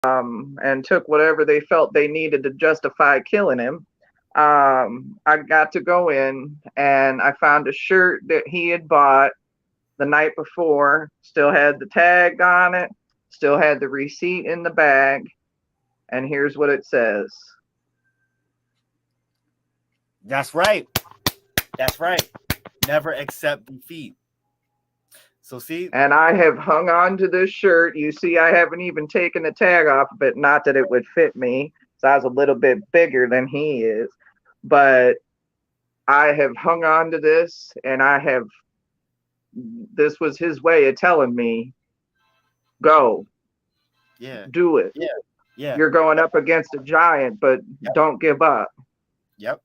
and took whatever they felt they needed to justify killing him. I got to go in and I found a shirt that he had bought the night before, still had the tag on it, still had the receipt in the bag, and here's what it says. That's right. That's right. Never accept defeat. So see, And I have hung on to this shirt. You see, I haven't even taken the tag off of it. Not that it would fit me, so I was a little bit bigger than he is. But I have hung on to this, and this was his way of telling me, go, yeah, do it. yeah, yeah. You're going up against a giant, but Yep, don't give up. yep.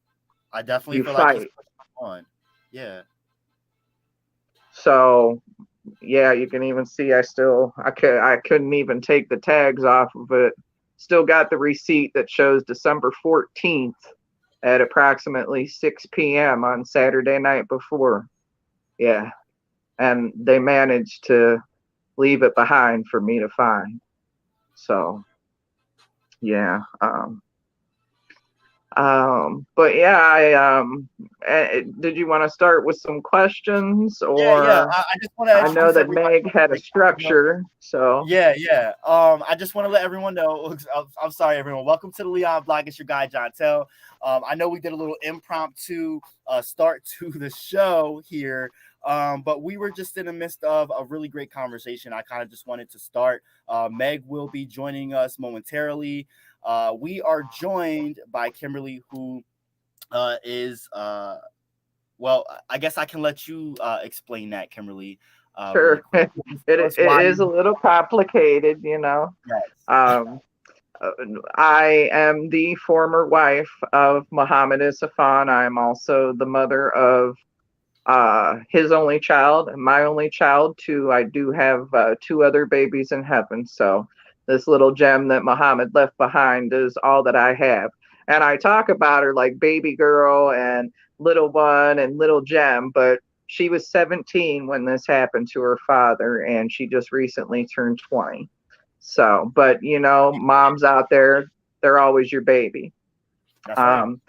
I definitely You feel like he's fight. on. Yeah, So yeah, you can even see I couldn't even take the tags off of it. Still got the receipt that shows December 14th at approximately 6 p.m. on Saturday night before. Yeah. And they managed to leave it behind for me to find. So yeah. But yeah, did you want to start with some questions, yeah, yeah. or I just want to I know introduce that everybody. Meg had a structure, so Yeah, yeah. I just want to let everyone know. I'm sorry, everyone. Welcome to the Leon Blog. It's your guy, Jontel. I know we did a little impromptu start to the show here, but we were just in the midst of a really great conversation. I kind of just wanted to start. Meg will be joining us momentarily. We are joined by Kimberly, who is well, I guess I can let you explain that, Kimberly, really sure. quick. Just tell It us why is a you. little complicated, you know. Yes. Um, uh, I am the former wife of Muhammad Isafan. I'm also the mother of his only child, my only child, too. I do have two other babies in heaven. So this little gem that Muhammad left behind is all that I have. And I talk about her like baby girl and little one and little gem, but she was 17 when this happened to her father, and she just recently turned 20. So, but moms out there, they're always your baby. That's right. Um,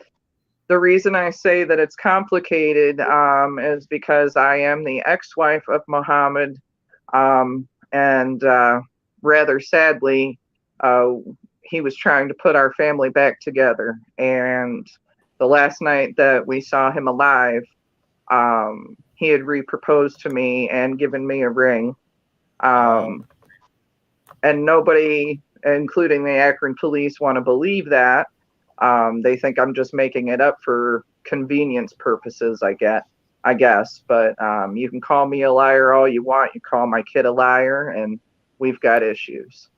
the reason I say that it's complicated is because I am the ex-wife of Muhammad, and rather sadly, uh, he was trying to put our family back together. And the last night that we saw him alive, he had re-proposed to me and given me a ring. Um, Um, and nobody, including the Akron police, want to believe that. They think I'm just making it up for convenience purposes, I guess. But you can call me a liar all you want. You call my kid a liar, and we've got issues.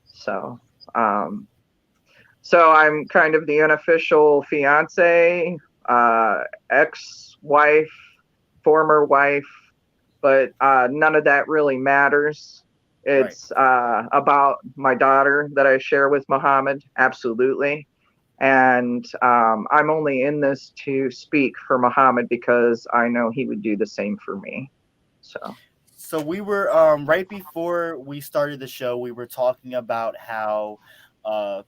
So, um, so I'm kind of the unofficial fiance, ex-wife, former wife, but none of that really matters. right. It's about my daughter that I share with Muhammad, absolutely. And I'm only in this to speak for Muhammad because I know he would do the same for me. So, So we were right before we started the show, we were talking about how uh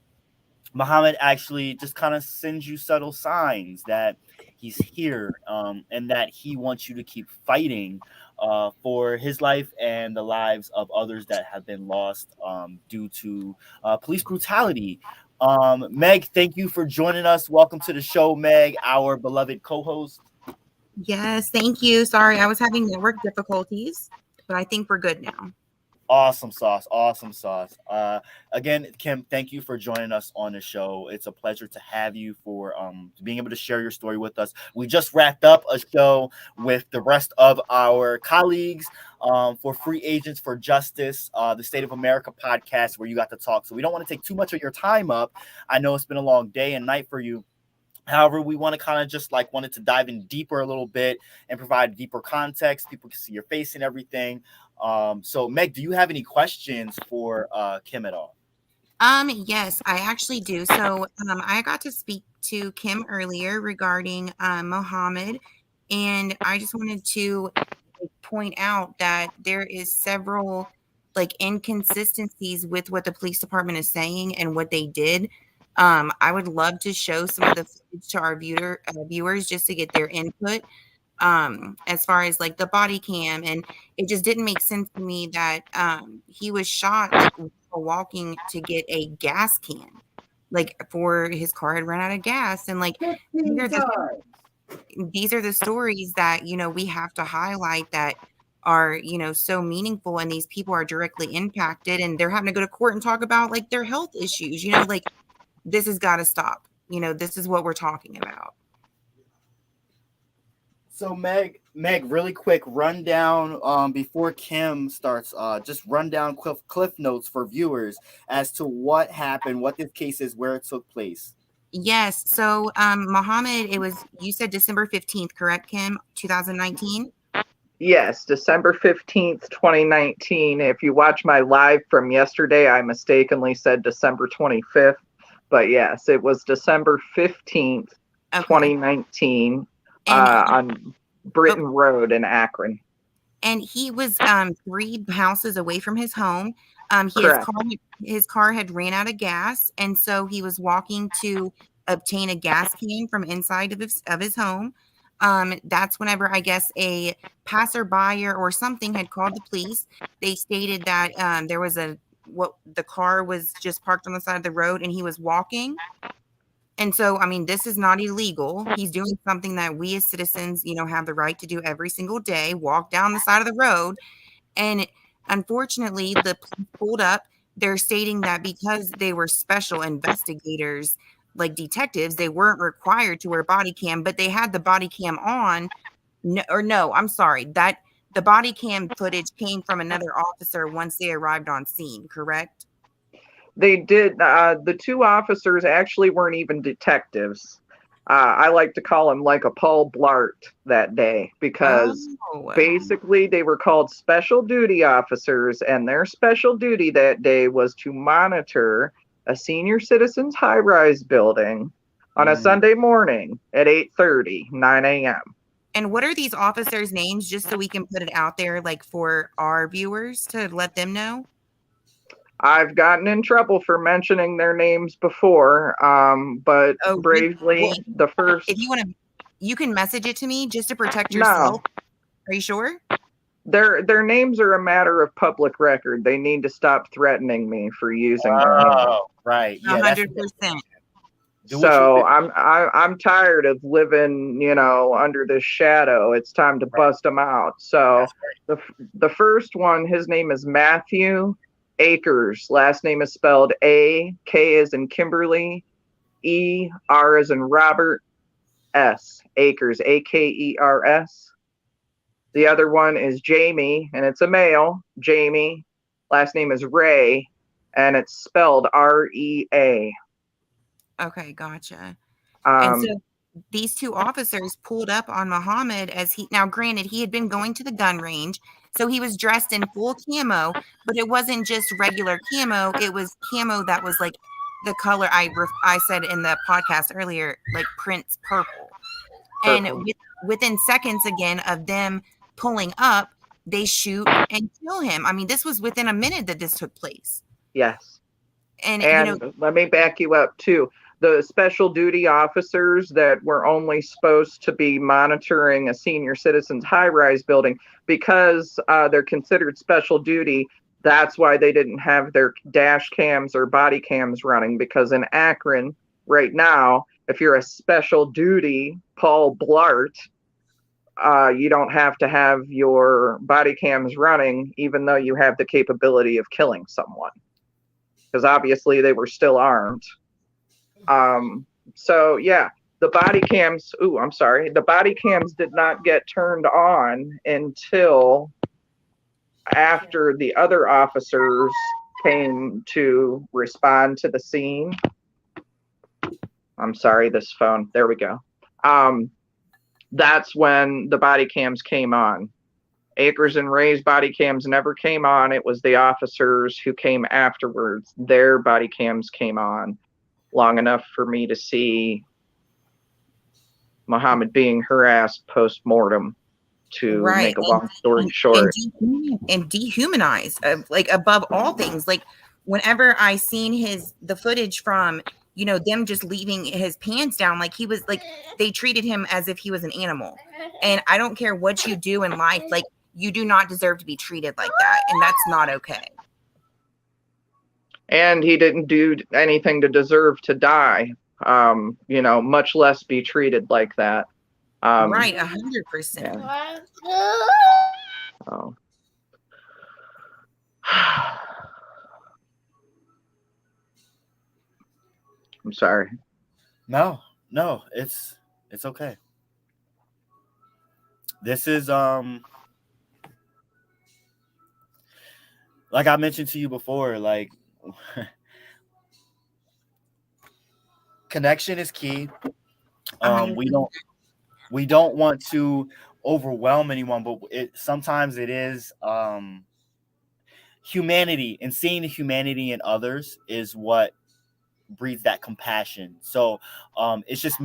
Muhammad actually just kind of sends you subtle signs that he's here, and that he wants you to keep fighting for his life and the lives of others that have been lost due to police brutality. Meg, thank you for joining us. Welcome to the show, Meg, our beloved co-host. Yes, thank you. Sorry, I was having network difficulties, but I think we're good now. Awesome sauce. Awesome sauce. Again, Kim, thank you for joining us on the show. It's a pleasure to have you for being able to share your story with us. We just wrapped up a show with the rest of our colleagues for Free Agents for Justice, the State of America podcast, where you got to talk. So we don't want to take too much of your time up. I know it's been a long day and night for you. However, we want to kind of just like wanted to dive in deeper a little bit and provide deeper context. People can see your face and everything. So Meg, do you have any questions for Kim at all? Yes, I actually do. So, I got to speak to Kim earlier regarding Mohammed, and I just wanted to point out that there is several. like inconsistencies with what the police department is saying and what they did. I would love to show some of the footage to our viewers just to get their input, as far as like the body cam. And it just didn't make sense to me that he was shot like walking to get a gas can, like for his car had run out of gas. And like these 15 are the times. these are the stories that, we have to highlight that are, so meaningful, and these people are directly impacted and they're having to go to court and talk about like their health issues, like this has got to stop. This is what we're talking about. So Meg, really quick rundown before Kim starts. Just run down cliff notes for viewers as to what happened, what this case is, where it took place. Yes. So, Muhammad, you said December 15th, correct, Kim? 2019? Yes, December 15th, 2019. If you watch my live from yesterday, I mistakenly said December 25th. But yes, it was December 15th, Okay. 2019, And on Britton Road in Akron. And he was 3 houses away from his home. Correct. His car had ran out of gas, and so he was walking to obtain a gas can from inside of his home. That's whenever I guess a passerby or something had called the police. They stated that there was the car was just parked on the side of the road, and he was walking. And so, I mean, this is not illegal. He's doing something that we as citizens, have the right to do every single day, walk down the side of the road. And unfortunately, the police pulled up. They're stating that because they were special investigators, like detectives, they weren't required to wear body cam, but they had the body cam on. No, I'm sorry. That the body cam footage came from another officer once they arrived on scene, correct? They did. The 2 officers actually weren't even detectives. I like to call them like a Paul Blart that day because basically they were called special duty officers, and their special duty that day was to monitor a senior citizens high-rise building on a Sunday morning at 8:30, 9 a.m. And what are these officers' names, just so we can put it out there, like for our viewers to let them know? I've gotten in trouble for mentioning their names before, but bravely, the first. If you want to, you can message it to me just to protect yourself. No. Are you sure? Their names are a matter of public record. They need to stop threatening me for using their names. Oh, right. Yeah, 100%. So I'm tired of living, under this shadow. It's time to bust them out. So the first one, his name is Matthew Akers. Last name is spelled A, K as in Kimberly, E, R as in Robert, S. Akers, Akers. The other one is Jamie, and it's a male, Jamie. Last name is Ray, and it's spelled R-E-A. Okay, gotcha. And so these 2 officers pulled up on Muhammad now granted, he had been going to the gun range, so he was dressed in full camo, but it wasn't just regular camo. It was camo that was like the color I said in the podcast earlier, like Prince purple. And within seconds again of them pulling up, they shoot and kill him. I mean, this was within a minute that this took place. Yes. And let me back you up too. The special duty officers that were only supposed to be monitoring a senior citizens high-rise building, because they're considered special duty, that's why they didn't have their dash cams or body cams running, because in Akron right now, if you're a special duty Paul Blart, you don't have to have your body cams running, even though you have the capability of killing someone, because obviously they were still armed. So yeah, the body cams did not get turned on until after the other officers came to respond to the scene. I'm sorry, this phone. There we go. That's when the body cams came on. Akers and Ray's body cams never came on. It was the officers who came afterwards. Their body cams came on long enough for me to see Muhammad being harassed post-mortem to Right. make a long story And, short. and dehumanize, like above all things. Like whenever I seen the footage from, them just leaving his pants down, like he was like, they treated him as if he was an animal. And I don't care what you do in life, like you do not deserve to be treated like that. And that's not okay. And he didn't do anything to deserve to die, much less be treated like that. Right, 100%. Yeah. Oh. I'm sorry. No, it's okay. This is like I mentioned to you before, like connection is key. We don't want to overwhelm anyone, but sometimes it is humanity, and seeing the humanity in others is what breeds that compassion. So it's just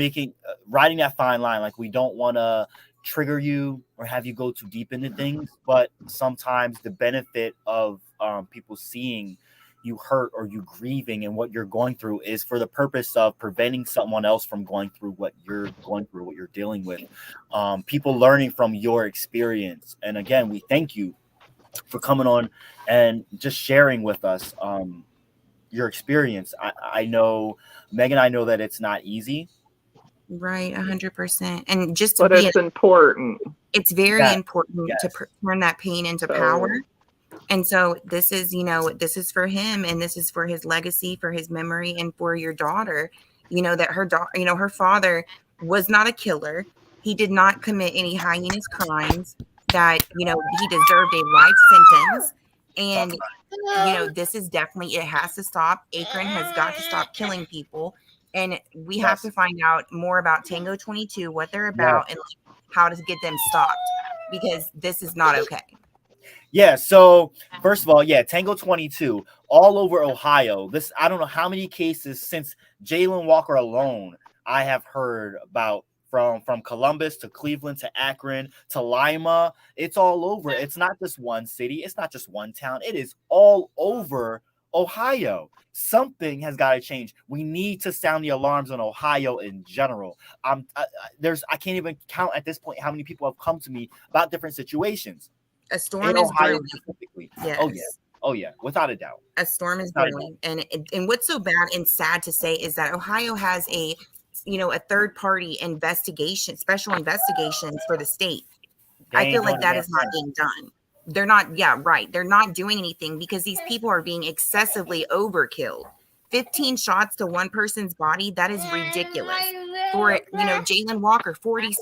riding that fine line. Like we don't want to trigger you or have you go too deep into things, but sometimes the benefit of people seeing you hurt or you grieving and what you're going through is for the purpose of preventing someone else from going through what you're going through, what you're dealing with. People learning from your experience. And again, we thank you for coming on and just sharing with us your experience. I know, Megan, I know that it's not easy. Right, 100%. And just but it's important. It's very important to turn that pain into power. And so this is, this is for him, and this is for his legacy, for his memory, and for your daughter, that her daughter, her father was not a killer. He did not commit any heinous crimes that, he deserved a life sentence. And, this is definitely, it has to stop. Akron has got to stop killing people. And we have to find out more about Tango 22, what they're about, and how to get them stopped, because this is not okay. Yeah, so first of all, Tango 22 all over Ohio. This, I don't know how many cases since Jalen Walker alone I have heard about, from Columbus to Cleveland to Akron to Lima. It's all over. It's not just one city. It's not just one town. It is all over Ohio. Something has got to change. We need to sound the alarms on Ohio in general. I can't even count at this point how many people have come to me about different situations. A storm is brewing. Specifically. Yes. Oh yeah, without a doubt. A storm is brewing. And what's so bad and sad to say is that Ohio has a third party investigation, special investigations for the state. I feel like that is not being done. They're not, they're not doing anything because these people are being excessively overkilled. 15 shots to one person's body, that is ridiculous. For, Jalen Walker, 40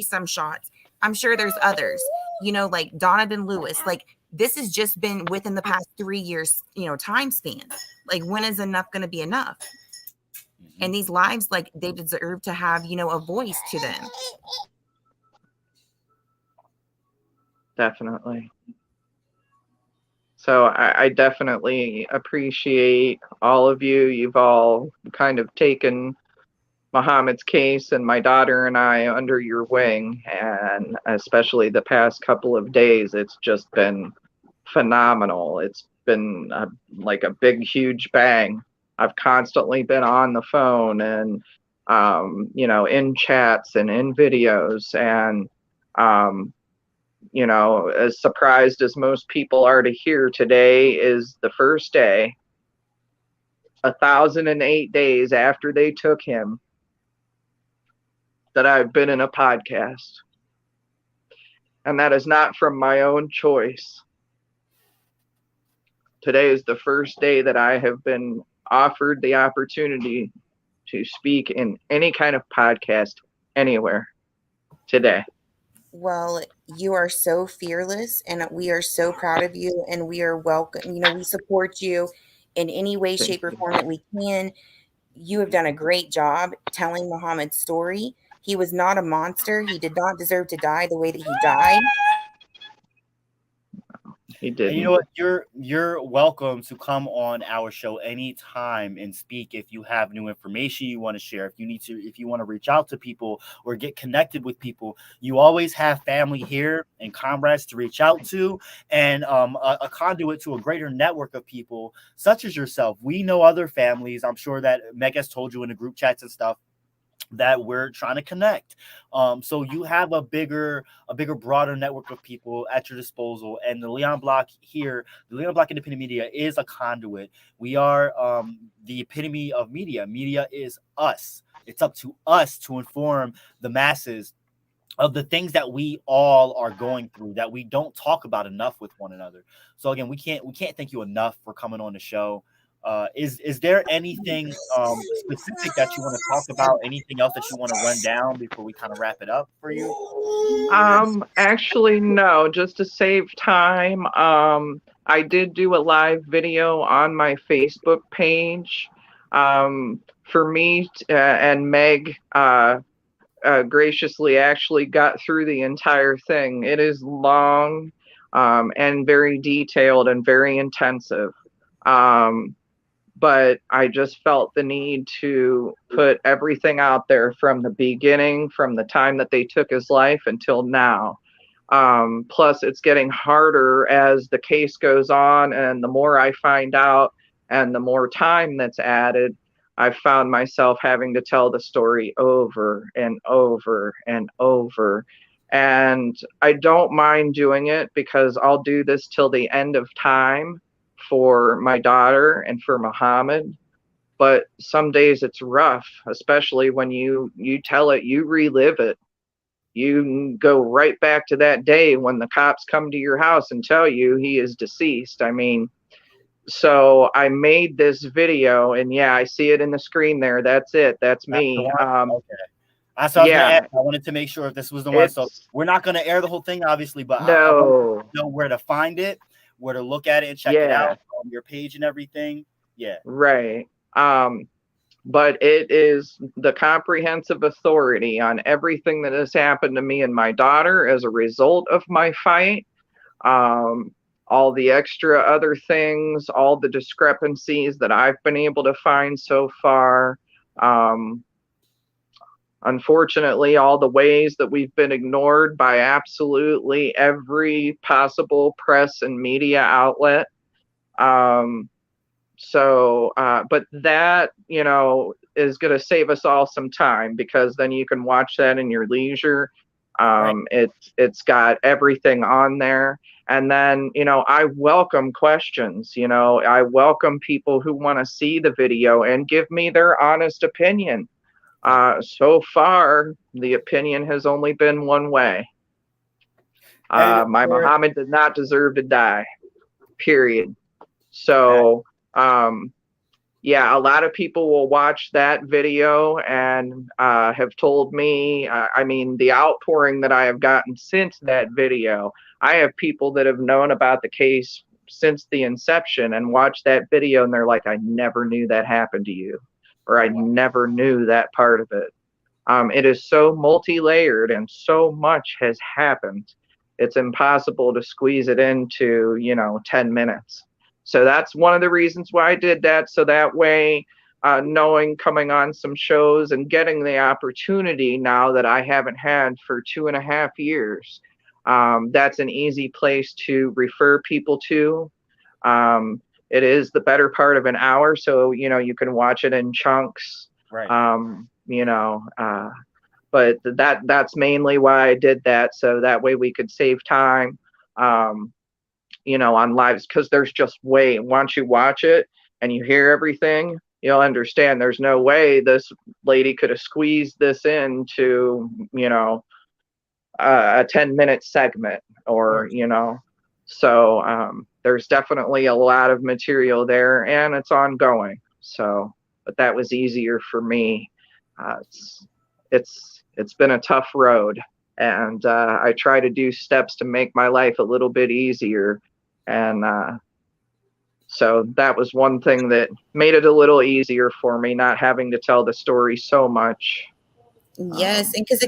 some shots. I'm sure there's others, like Donovan Lewis. Like, this has just been within the past 3 years, time span. Like, when is enough going to be enough? And these lives, like, they deserve to have, a voice to them. Definitely. So I definitely appreciate all of you. You've all kind of taken Muhammad's case and my daughter and I under your wing, and especially the past couple of days, it's just been phenomenal. It's been like a big, huge bang. I've constantly been on the phone and, in chats and in videos, and, as surprised as most people are to hear, today is the first day, 1,008 days after they took him, that I've been in a podcast. And that is not from my own choice. Today is the first day that I have been offered the opportunity to speak in any kind of podcast anywhere today. Well, you are so fearless, and we are so proud of you, and we are welcome. We support you in any way, shape, or form that we can. You have done a great job telling Muhammad's story. He was not a monster. He did not deserve to die the way that he died. He And you know didn't. what? You're welcome to come on our show anytime and speak if you have new information you want to share. If you want to reach out to people or get connected with people, you always have family here and comrades to reach out to, and a conduit to a greater network of people such as yourself. We know other families. I'm sure that Meg has told you in the group chats and stuff that we're trying to connect. So you have a bigger, broader network of people at your disposal. And the Leon Block here, the Leon Block Independent Media is a conduit. We are the epitome of media. Media is us. It's up to us to inform the masses of the things that we all are going through that we don't talk about enough with one another. So again, we can't thank you enough for coming on the show. Is there anything specific that you want to talk about? Anything else that you want to run down before we kind of wrap it up for you? Actually, no, just to save time. I did do a live video on my Facebook page. For me and Meg graciously actually got through the entire thing. It is long and very detailed and very intensive. But I just felt the need to put everything out there from the beginning, from the time that they took his life until now. Plus, it's getting harder as the case goes on, and the more I find out and the more time that's added, I've found myself having to tell the story over and over and over. And I don't mind doing it because I'll do this till the end of time for my daughter and for Muhammad. But some days it's rough, especially when you tell it, you relive it. You go right back to that day when the cops come to your house and tell you he is deceased. I mean, so I made this video, and yeah, I see it in the screen there. That's it. That's That's the me. one? Okay. That's what I was gonna Yeah, ask. I wanted to make sure if this was the one. So it's we're not gonna air the whole thing, obviously, but I want no. to know where to find it, where to look at it and check it Yeah, out on your page and everything. Yeah. right. But it is the comprehensive authority on everything that has happened to me and my daughter as a result of my fight. All the extra other things, all the discrepancies that I've been able to find so far. Um, Unfortunately, all the ways that we've been ignored by absolutely every possible press and media outlet. Um, but that, is going to save us all some time because then you can watch that in your leisure. Right. It's got everything on there. And then, I welcome questions. I welcome people who want to see the video and give me their honest opinion. So far, the opinion has only been one way. My Muhammad did not deserve to die, period. So, yeah, a lot of people will watch that video and have told me, I mean, the outpouring that I have gotten since that video, I have people that have known about the case since the inception and watched that video and they're like, I never knew that happened to you, or I never knew that part of it. It is so multi-layered and so much has happened. It's impossible to squeeze it into, 10 minutes. So that's one of the reasons why I did that. So that way, knowing coming on some shows and getting the opportunity now that I haven't had for 2.5 years, that's an easy place to refer people to. It is the better part of an hour, so you can watch it in chunks. Right. But that's mainly why I did that, so that way we could save time. On lives, because there's just way, once you watch it and you hear everything, you'll understand there's no way this lady could have squeezed this into a 10-minute segment, or so there's definitely a lot of material there, and it's ongoing. So, but that was easier for me. It's been a tough road, and I try to do steps to make my life a little bit easier. And so that was one thing that made it a little easier for me, not having to tell the story so much. Yes, and because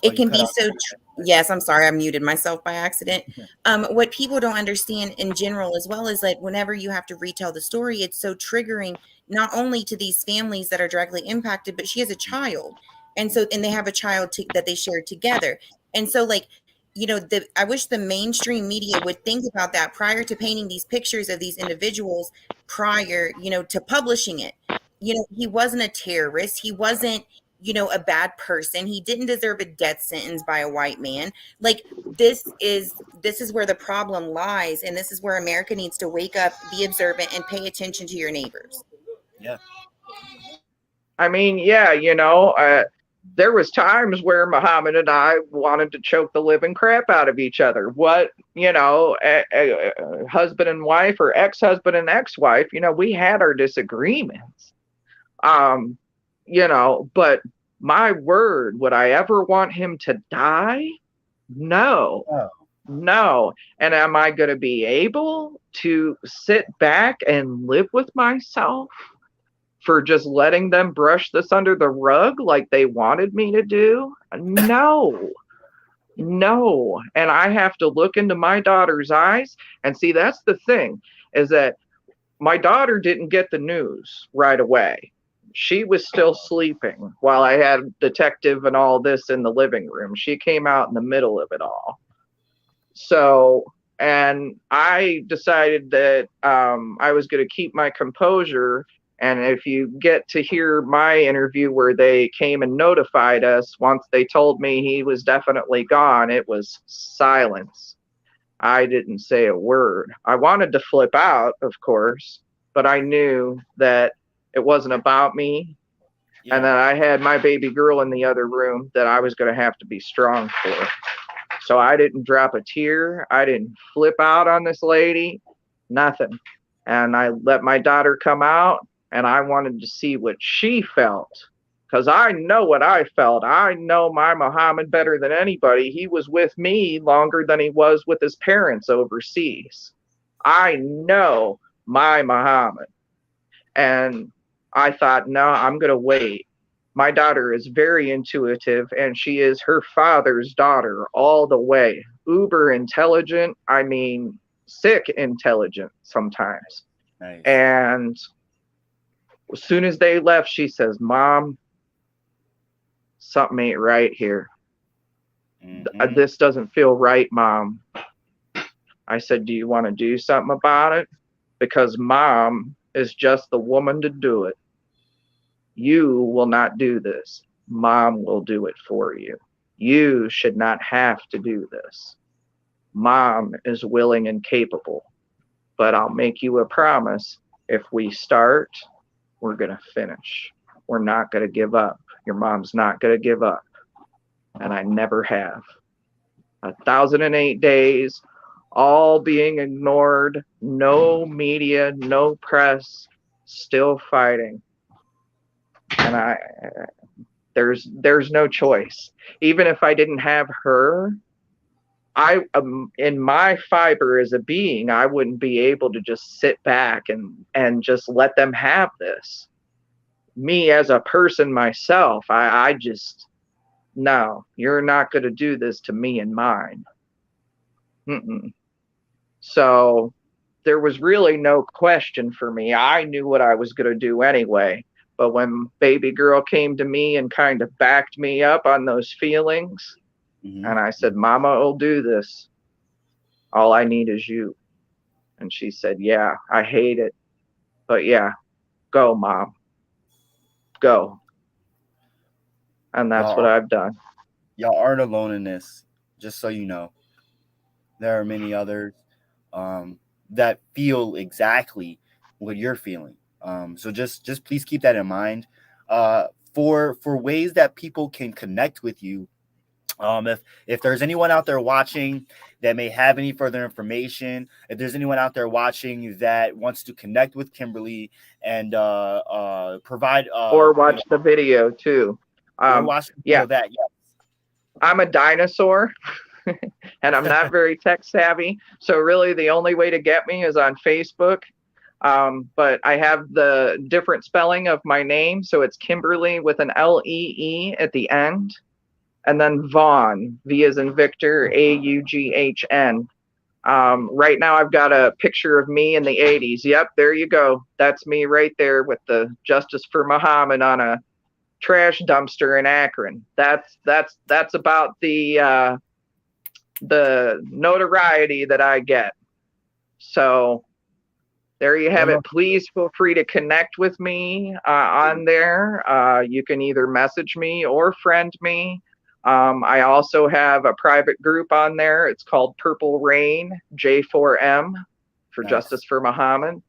it you can cut be out. so yes, I'm sorry, I muted myself by accident. What people don't understand in general as well is that whenever you have to retell the story, it's so triggering, not only to these families that are directly impacted, but she has a child, and they have a child that they shared together. And so, like, I wish the mainstream media would think about that prior to painting these pictures of these individuals, prior, to publishing it. He wasn't a terrorist, he wasn't, a bad person. He didn't deserve a death sentence by a white man. Like, this is where the problem lies, and this is where America needs to wake up, be observant, and pay attention to your neighbors. Yeah. I mean, yeah, there was times where Muhammad and I wanted to choke the living crap out of each other. What, husband and wife, or ex-husband and ex-wife, we had our disagreements. But my word, would I ever want him to die? No. Oh. No. And am I going to be able to sit back and live with myself for just letting them brush this under the rug like they wanted me to do? No. No. And I have to look into my daughter's eyes and see, that's the thing, is that my daughter didn't get the news right away. She was still sleeping while I had detective and all this in the living room. She came out in the middle of it all. So, and I decided that I was going to keep my composure. And if you get to hear my interview where they came and notified us, once they told me he was definitely gone, it was silence. I didn't say a word. I wanted to flip out, of course, but I knew that it wasn't about me, and that I had my baby girl in the other room that I was going to have to be strong for. So I didn't drop a tear. I didn't flip out on this lady, nothing. And I let my daughter come out, and I wanted to see what she felt, because I know what I felt. I know my Muhammad better than anybody. He was with me longer than he was with his parents overseas. I know my Muhammad. And I thought, no, I'm going to wait. My daughter is very intuitive, and she is her father's daughter all the way. Uber intelligent. I mean, sick intelligent sometimes. Nice. And as soon as they left, she says, Mom, something ain't right here. Mm-hmm. This doesn't feel right, Mom. I said, do you want to do something about it? Because Mom is just the woman to do it. You will not do this. Mom will do it for you. You should not have to do this. Mom is willing and capable. But I'll make you a promise. If we start, we're going to finish. We're not going to give up. Your mom's not going to give up. And I never have. 1,008 days, all being ignored, no media, no press, still fighting. And there's no choice. Even if I didn't have her, I in my fiber as a being, I wouldn't be able to just sit back and just let them have this. Me as a person myself, I just, no, you're not going to do this to me and mine. Mm-mm. So there was really no question for me. I knew what I was going to do anyway. But when baby girl came to me and kind of backed me up on those feelings, and I said, Mama will do this. All I need is you. And she said, yeah, I hate it. But yeah, go, Mom. Go. And that's what I've done. Y'all aren't alone in this, just so you know. There are many others that feel exactly what you're feeling. So just please keep that in mind. For ways that people can connect with you, if there's anyone out there watching that may have any further information, if there's anyone out there watching that wants to connect with Kimberly and provide or watch the video too. Or watch the video that, yes. I'm a dinosaur. And I'm not very tech savvy. So really the only way to get me is on Facebook. But I have the different spelling of my name. So it's Kimberly with an Lee at the end. and then Vaughn, V as in Victor, Aughn. Right now, I've got a picture of me in the 80s. Yep, there you go. That's me right there with the Justice for Muhammad on a trash dumpster in Akron. That's about the notoriety that I get. So there you have it. Please feel free to connect with me on there. You can either message me or friend me. I also have a private group on there. It's called Purple Rain J4M for Justice for Muhammad.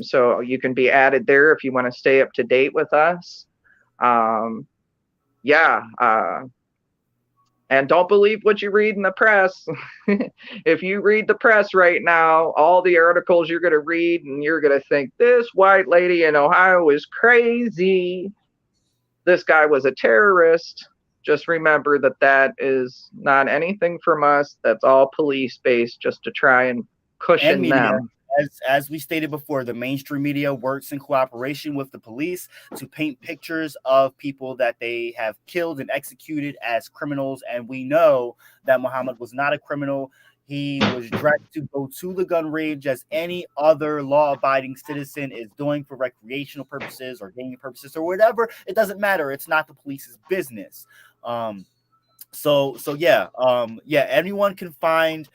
So you can be added there if you want to stay up to date with us. And don't believe what you read in the press. If you read the press right now, all the articles you're going to read and you're going to think, this white lady in Ohio is crazy. This guy was a terrorist. Just remember that is not anything from us. That's all police-based just to try and cushion them. As we stated before, the mainstream media works in cooperation with the police to paint pictures of people that they have killed and executed as criminals. And we know that Muhammad was not a criminal. He was dragged to go to the gun range as any other law-abiding citizen is doing for recreational purposes or gaming purposes or whatever. It doesn't matter. It's not the police's business. Anyone can find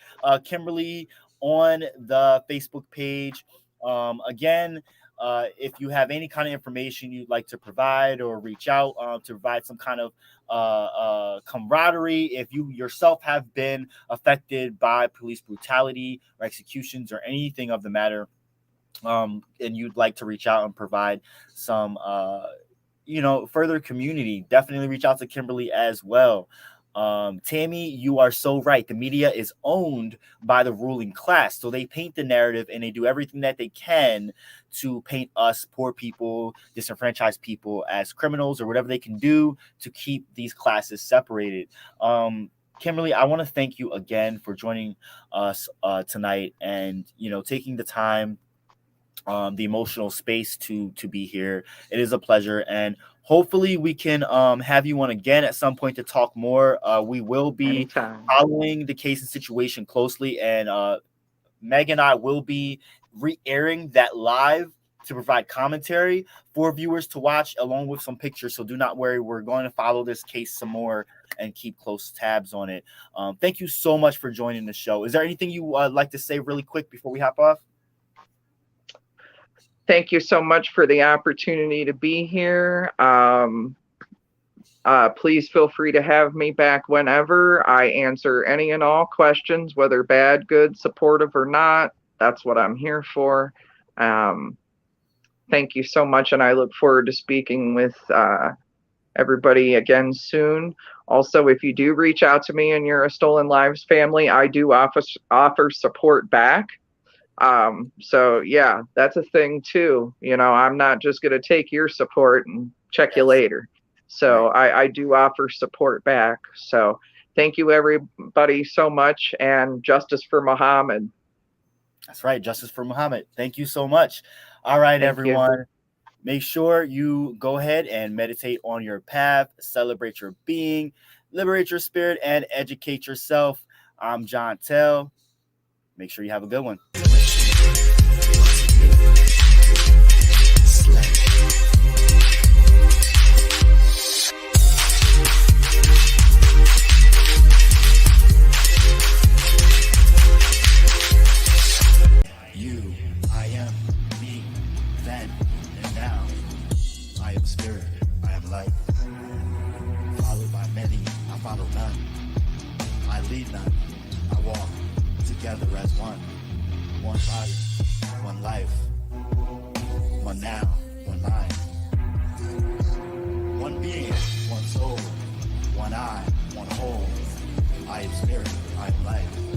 Kimberly on the Facebook page. If you have any kind of information you'd like to provide or reach out to provide some kind of camaraderie, if you yourself have been affected by police brutality or executions or anything of the matter, and you'd like to reach out and provide some further community, definitely reach out to Kimberly as well. Tammy, you are so right. The media is owned by the ruling class. So they paint the narrative and they do everything that they can to paint us poor people, disenfranchised people as criminals or whatever they can do to keep these classes separated. Kimberly, I want to thank you again for joining us tonight and, taking the time, the emotional space to be here. It is a pleasure. And hopefully we can have you on again at some point to talk more. We will be following the case and situation closely, and Meg and I will be re-airing that live to provide commentary for viewers to watch along with some pictures. So do not worry. We're going to follow this case some more and keep close tabs on it. Thank you so much for joining the show. Is there anything you would like to say really quick before we hop off? Thank you so much for the opportunity to be here. Please feel free to have me back whenever. I answer any and all questions, whether bad, good, supportive, or not. That's what I'm here for. Thank you so much, and I look forward to speaking with everybody again soon. Also, if you do reach out to me and you're a Stolen Lives family, I do offer support back. So yeah, that's a thing too. I'm not just going to take your support and check you later. So I do offer support back. So thank you everybody so much, and justice for Muhammad. That's right. Justice for Muhammad. Thank you so much. All right, everyone. Make sure you go ahead and meditate on your path, celebrate your being, liberate your spirit, and educate yourself. I'm Jontel. Make sure you have a good one. You, I am, me, then and now. I am spirit, I am life. Followed by many, I follow none. I lead none, I walk together as one. One body, one life, one now, one mind. One being, one soul, one eye, one whole. I am spirit, I am life.